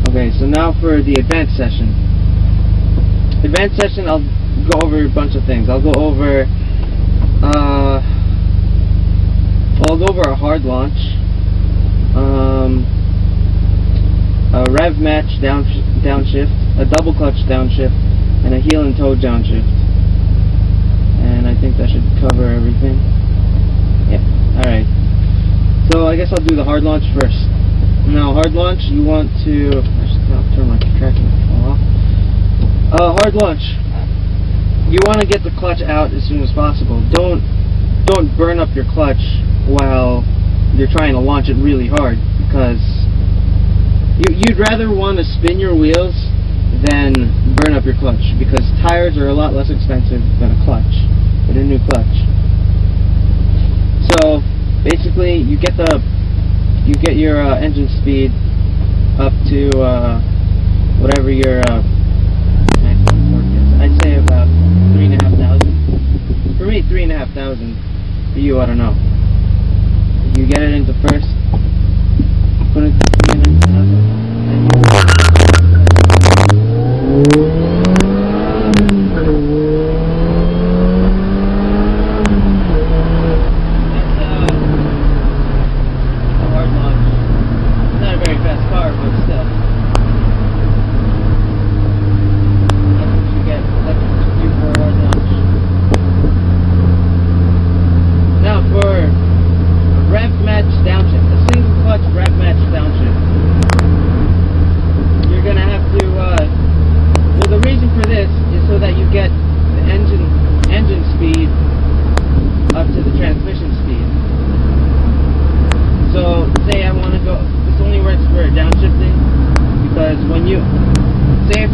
Okay, so now for the advanced session. Advanced session, I'll go over a bunch of things. I'll go over a hard launch, a rev match downshift, a double clutch downshift, and a heel and toe downshift. And I think that should cover everything. Yeah. Alright. So I guess I'll do the hard launch first. Now, hard launch, you want to... I should turn my tracking off. Hard launch. You want to get the clutch out as soon as possible. Don't burn up your clutch while you're trying to launch it really hard, because you'd rather want to spin your wheels than burn up your clutch, because tires are a lot less expensive than a clutch, with a new clutch. So basically, you get your engine speed up to whatever your maximum torque is. I'd say about 3,500. For me, 3,500. For you, I don't know. You get it into first, put it to 3,500, and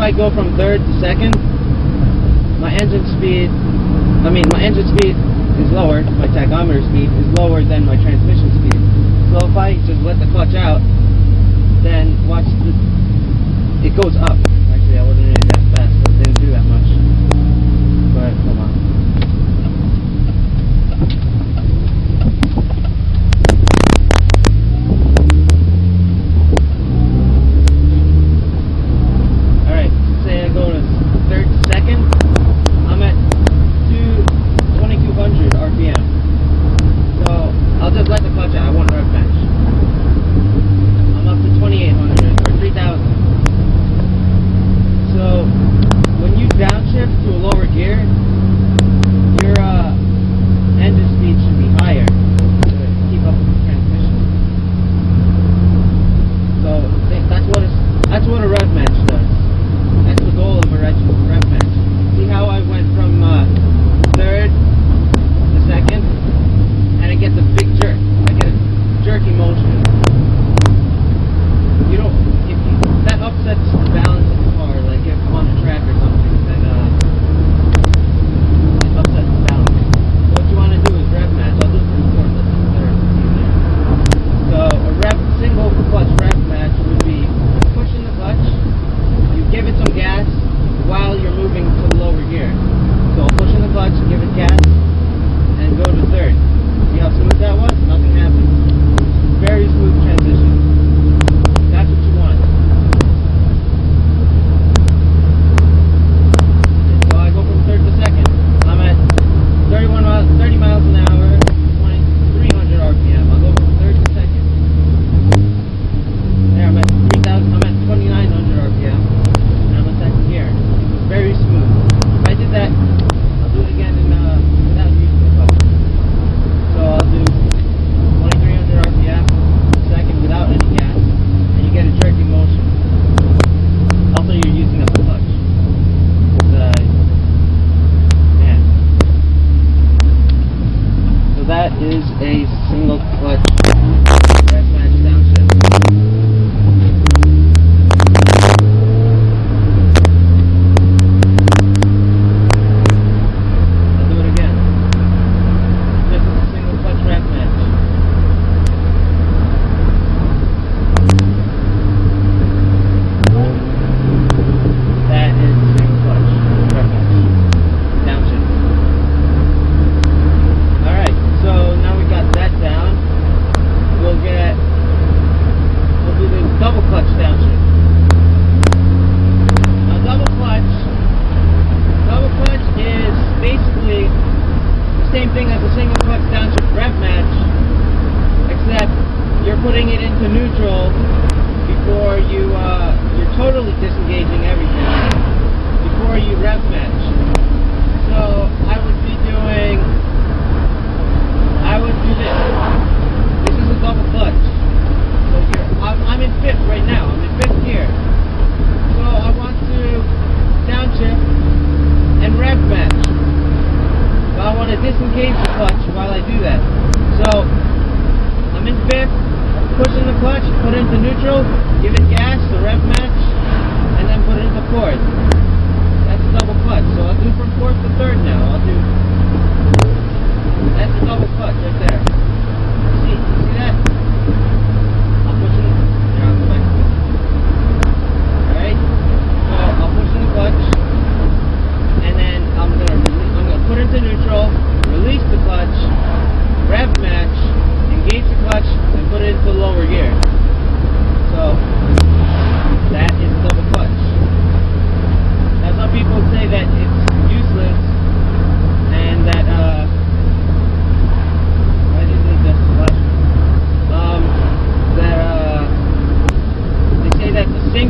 I go from third to second, my engine speed is lower, my tachometer speed is lower than my transmission speed. So if I just let the clutch out, then watch it goes up. Actually, I wasn't really that fast, so it didn't do that much. But hold on. That's what a rev match does. That's the goal of a rev match. See how I went from third to second, and I get the big jerk. I get a jerky motion. That upsets the balance of the car. Like if I'm on a track or something, then it upsets the balance. So what you want to do is rev match. I'll do it from fourth to third. So a single clutch rev match would be pushing the clutch, you give it some gas while you're moving to the lower gear. So pushing the clutch, give it gas, and go to third. See how smooth that was? Nothing happened. Very smooth transition. That's what you want. So I go from third to second. I'm at 30 miles an hour, 300 RPM. I'll go from third to second. There, I'm at 2,900 RPM, and I'm in second gear. Very smooth. If I did that, I'll do it again without using the clutch. So I'll do 2,300 RPM, second without any gas, and you get a jerky motion. Also, you're using up the clutch. So that is a single clutch rev match downshift.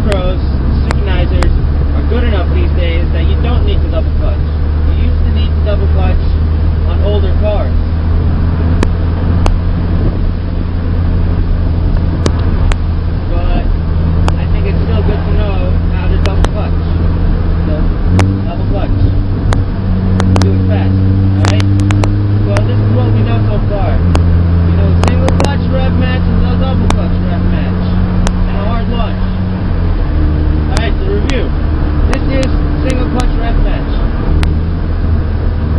pros, synchronizers, are good enough these days that you don't need to double clutch. You used to need to double clutch on older cars. But I think it's still good to know how to double clutch. So, double clutch. Do it fast, alright? So this is what we know so far. We know single clutch rev match and a double clutch rev match. And a hard launch. Alright, to review. This is single clutch rev match.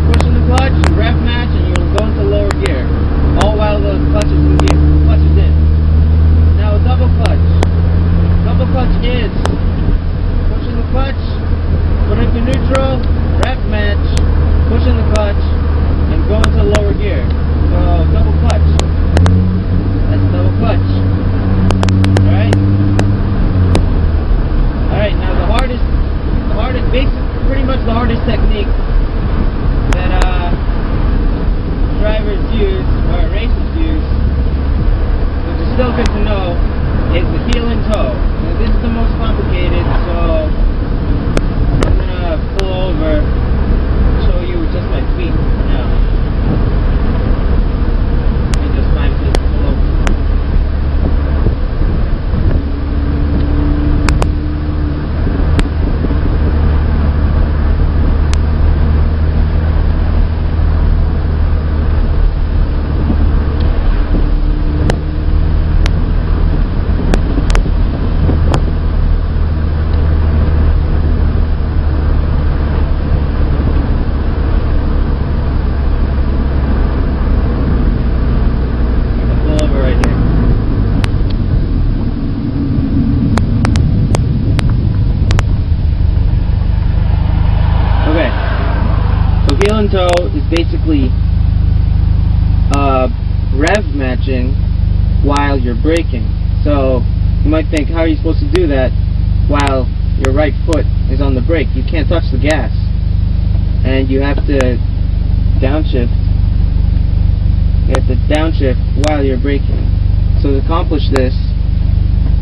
Pushing the clutch, rev match, and you'll go into lower gear. All while the clutch is in gear. Clutch is in. Now a double clutch. Double clutch is pushing the clutch, put it into neutral, rev match, pushing the clutch, and go into lower gear. So double clutch. That's double clutch. Alright? Alright, now the hardest pretty much the hardest technique that drivers use, or racers use, which is still good to know, is the heel and toe. Now this is the most complicated, so I'm gonna pull over and show you just my feet now. Let me just find this pull over. Heel and toe is basically rev matching while you're braking. So you might think, how are you supposed to do that while your right foot is on the brake? You can't touch the gas, and you have to downshift. You have to downshift while you're braking. So to accomplish this,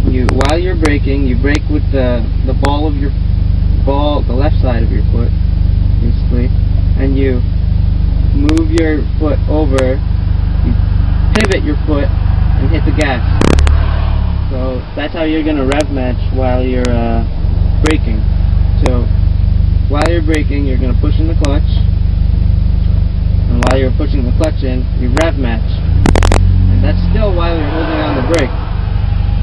while you're braking, you brake with the ball of your the left side of your foot, basically. And you move your foot over, you pivot your foot, and hit the gas. So that's how you're going to rev match while you're braking. So while you're braking, you're going to push in the clutch, and while you're pushing the clutch in, you rev match. And that's still while you're holding on the brake.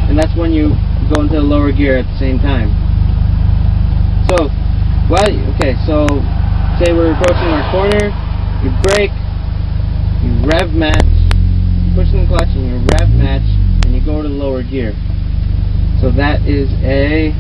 And that's when you go into the lower gear at the same time. So, so say we're approaching our corner, you brake, you rev match, you push in the clutch and you rev match, and you go to lower gear. So that is a